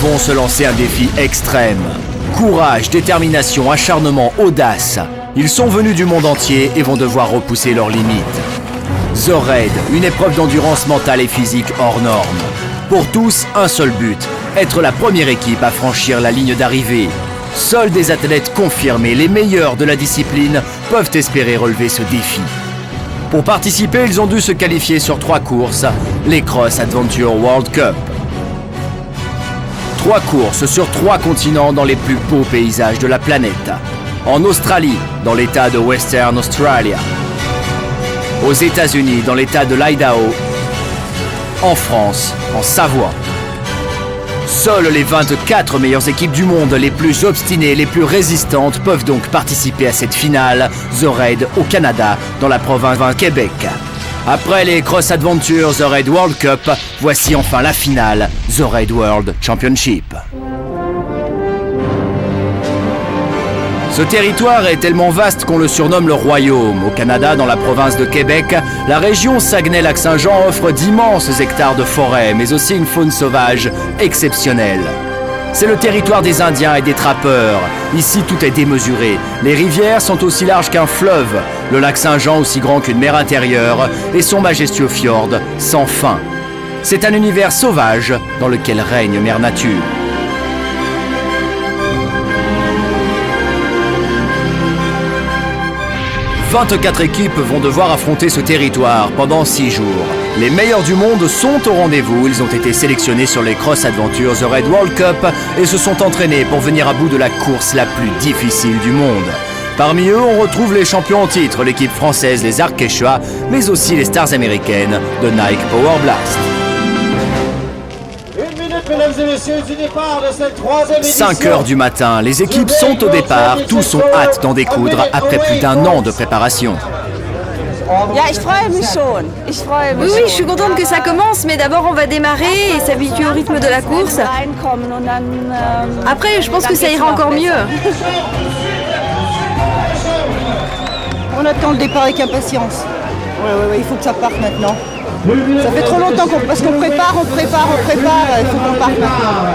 vont se lancer un défi extrême. Courage, détermination, acharnement, audace. Ils sont venus du monde entier et vont devoir repousser leurs limites. The Raid, une épreuve d'endurance mentale et physique hors norme. Pour tous, un seul but, être la première équipe à franchir la ligne d'arrivée. Seuls des athlètes confirmés, les meilleurs de la discipline, peuvent espérer relever ce défi. Pour participer, ils ont dû se qualifier sur 3 courses, les Cross Adventure World Cup. 3 courses sur 3 continents dans les plus beaux paysages de la planète. En Australie, dans l'état de Western Australia. Aux États-Unis, dans l'état de l'Idaho. En France, en Savoie. Seules les 24 meilleures équipes du monde, les plus obstinées, les plus résistantes, peuvent donc participer à cette finale, The Raid au Canada, dans la province de Québec. Après les Cross Adventure The Raid World Cup, voici enfin la finale, The Raid World Championship. Ce territoire est tellement vaste qu'on le surnomme le Royaume. Au Canada, dans la province de Québec, la région Saguenay-Lac-Saint-Jean offre d'immenses hectares de forêt, mais aussi une faune sauvage exceptionnelle. C'est le territoire des Indiens et des trappeurs. Ici, tout est démesuré. Les rivières sont aussi larges qu'un fleuve, le lac Saint-Jean aussi grand qu'une mer intérieure, et son majestueux fjord sans fin. C'est un univers sauvage dans lequel règne Mère Nature. 24 équipes vont devoir affronter ce territoire pendant 6 jours. Les meilleurs du monde sont au rendez-vous. Ils ont été sélectionnés sur les Cross Adventure The Raid World Cup et se sont entraînés pour venir à bout de la course la plus difficile du monde. Parmi eux, on retrouve les champions en titre, l'équipe française, les Arcs Quechua, mais aussi les stars américaines de Nike Power Blast. 5 heures du matin, les équipes sont au départ, tous ont hâte d'en découdre après plus d'1 an de préparation. Oui, je suis contente que ça commence, mais d'abord on va démarrer et s'habituer au rythme de la course. Après, je pense que ça ira encore mieux. On attend le départ avec impatience. Ouais, il faut que ça parte maintenant. Ça fait trop longtemps parce qu'on prépare, il faut qu'on parte maintenant.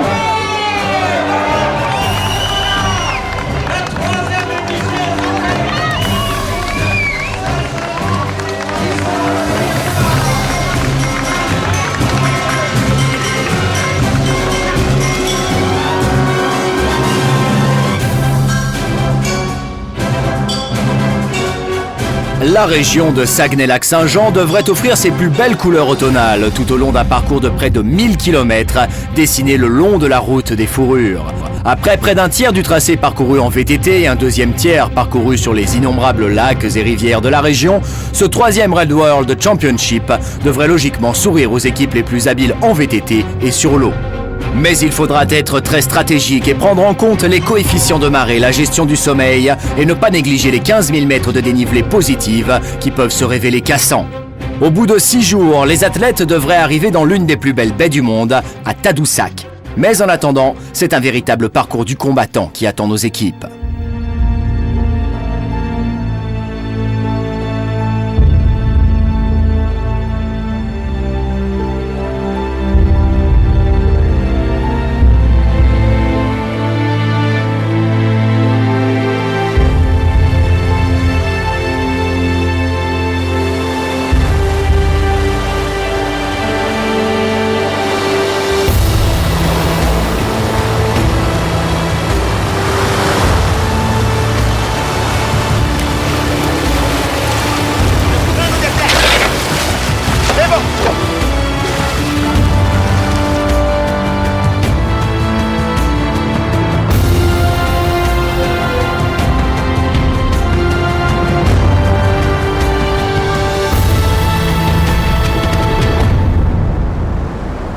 La région de Saguenay-Lac-Saint-Jean devrait offrir ses plus belles couleurs automnales tout au long d'un parcours de près de 1000 km dessiné le long de la route des fourrures. Après près d'un tiers du tracé parcouru en VTT et un deuxième tiers parcouru sur les innombrables lacs et rivières de la région, ce 3e Raid World Championship devrait logiquement sourire aux équipes les plus habiles en VTT et sur l'eau. Mais il faudra être très stratégique et prendre en compte les coefficients de marée, la gestion du sommeil et ne pas négliger les 15 000 mètres de dénivelé positive qui peuvent se révéler cassants. Au bout de 6 jours, les athlètes devraient arriver dans l'une des plus belles baies du monde, à Tadoussac. Mais en attendant, c'est un véritable parcours du combattant qui attend nos équipes.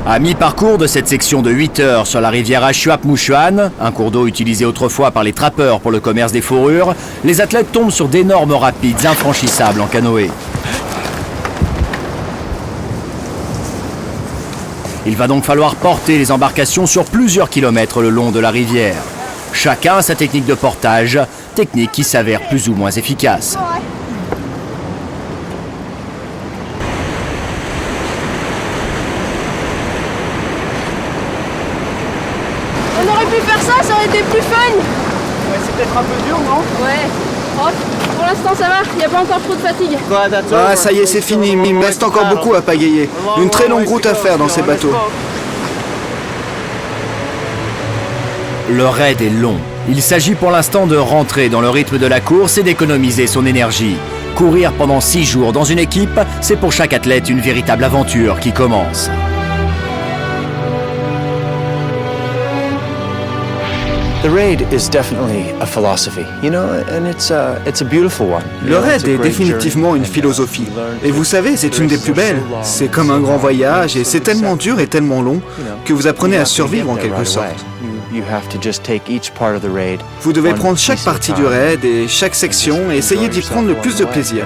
À mi-parcours de cette section de 8 heures sur la rivière Achuap-Mouchuan, un cours d'eau utilisé autrefois par les trappeurs pour le commerce des fourrures, les athlètes tombent sur d'énormes rapides infranchissables en canoë. Il va donc falloir porter les embarcations sur plusieurs kilomètres le long de la rivière. Chacun a sa technique de portage, technique qui s'avère plus ou moins efficace. peut-être un peu dur, non? Ouais. Oh, pour l'instant ça va, il n'y a pas encore trop de fatigue. Ah, ça y est, c'est fini. Il me reste encore beaucoup à pagayer. Une très longue route à faire dans ces bateaux. Le raid est long. Il s'agit pour l'instant de rentrer dans le rythme de la course et d'économiser son énergie. Courir pendant 6 jours dans une équipe, c'est pour chaque athlète une véritable aventure qui commence. The raid is definitely a philosophy, you know, and it's a beautiful one. Le raid est définitivement une philosophie. Et vous savez, c'est une des plus belles. C'est comme un grand voyage et c'est tellement dur et tellement long que vous apprenez à survivre en quelque sorte. Vous devez prendre chaque partie du raid et chaque section et essayer d'y prendre le plus de plaisir.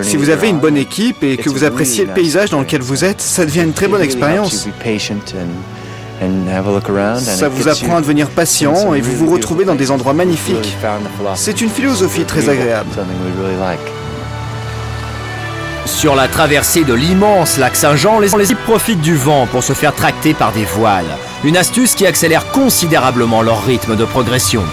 Si vous avez une bonne équipe et que vous appréciez le paysage dans lequel vous êtes, ça devient une très bonne expérience. Ça vous apprend à devenir patient et vous vous retrouvez dans des endroits magnifiques. C'est une philosophie très agréable. Sur la traversée de l'immense lac Saint-Jean, les équipes profitent du vent pour se faire tracter par des voiles. Une astuce qui accélère considérablement leur rythme de progression.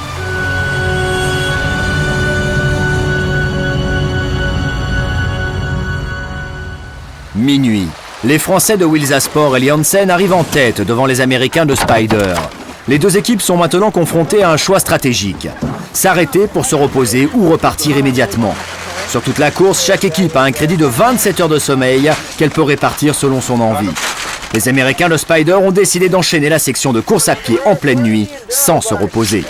Minuit. Les Français de Wilsasport et Liansen arrivent en tête devant les Américains de Spider. Les deux équipes sont maintenant confrontées à un choix stratégique. S'arrêter pour se reposer ou repartir immédiatement. Sur toute la course, chaque équipe a un crédit de 27 heures de sommeil qu'elle peut répartir selon son envie. Les Américains de Spider ont décidé d'enchaîner la section de course à pied en pleine nuit sans se reposer.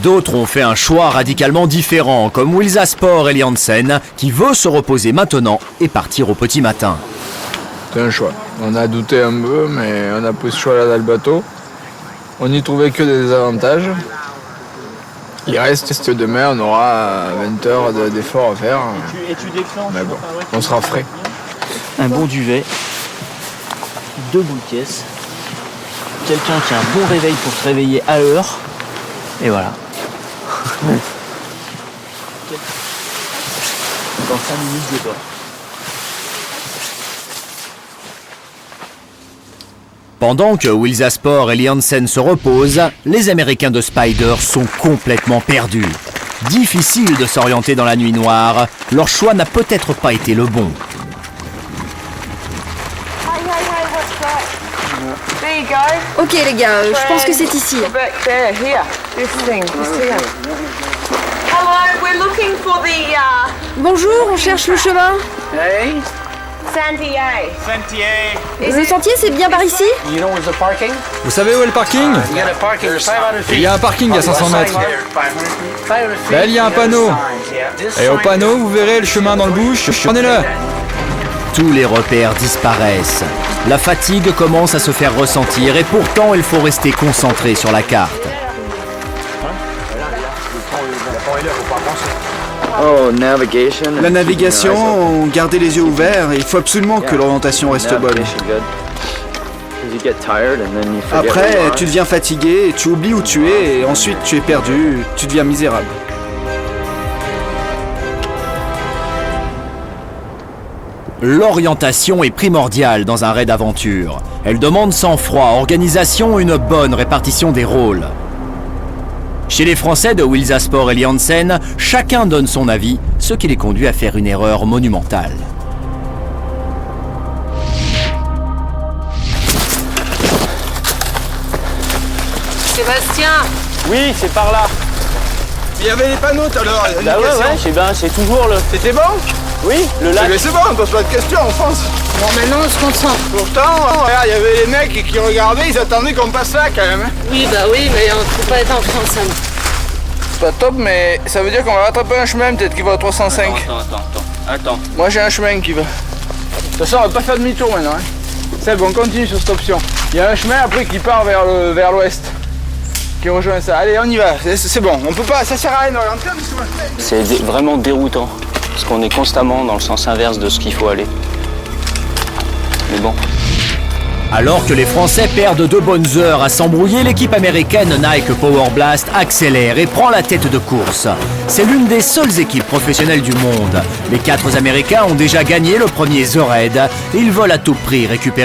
D'autres ont fait un choix radicalement différent, comme Wilsasport et Liansen, qui veut se reposer maintenant et partir au petit matin. C'est un choix. On a douté un peu, mais on a pris ce choix-là dans le bateau. On n'y trouvait que des avantages. Il reste demain, on aura 20 heures d'effort à faire. Mais bon, on sera frais. Un bon duvet, 2 boules caisses, quelqu'un qui a un bon réveil pour se réveiller à l'heure, et voilà. Dans 5 minutes, je dors. Pendant que Wilsasport et Liansen se reposent, les Américains de Spider sont complètement perdus. Difficile de s'orienter dans la nuit noire, leur choix n'a peut-être pas été le bon. Ok les gars, je pense que c'est ici. Bonjour, on cherche le chemin. Le sentier, c'est bien par ici? Vous savez où est le parking? Il y a un parking à 500 mètres. Là, il y a un panneau. Et au panneau, vous verrez le chemin dans le bush. Prenez-le. Tous les repères disparaissent. La fatigue commence à se faire ressentir et pourtant il faut rester concentré sur la carte. La navigation, gardez les yeux ouverts, il faut absolument que l'orientation reste bonne. Après, tu deviens fatigué, tu oublies où tu es et ensuite tu es perdu, tu deviens misérable. L'orientation est primordiale dans un raid d'aventure. Elle demande sang-froid, organisation et une bonne répartition des rôles. Chez les Français de Wilsasport et Liansen, chacun donne son avis, ce qui les conduit à faire une erreur monumentale. Sébastien! Oui, c'est par là. Il y avait les panneaux tout à l'heure. Bah ouais, c'est toujours le... C'était bon? Oui, le lac. Mais c'est bon, on pose pas de questions, on pense. Bon, maintenant on se concentre. Pourtant, regarde, il y avait les mecs qui regardaient, ils attendaient qu'on passe là quand même. Oui, bah oui, mais on ne peut pas être ensemble. C'est pas top, mais ça veut dire qu'on va rattraper un chemin peut-être qui va à 305. Attends. Moi j'ai un chemin qui va. De toute façon, on va pas faire demi-tour maintenant. Hein. C'est bon, on continue sur cette option. Il y a un chemin après qui part vers l'ouest. Qui rejoint ça. Allez, on y va. C'est bon. On peut pas. Ça sert à rien d'orienter. C'est vraiment déroutant. Parce qu'on est constamment dans le sens inverse de ce qu'il faut aller. Mais bon. Alors que les Français perdent de bonnes heures à s'embrouiller, l'équipe américaine Nike Power Blast accélère et prend la tête de course. C'est l'une des seules équipes professionnelles du monde. Les 4 Américains ont déjà gagné le premier The Raid et ils veulent à tout prix récupérer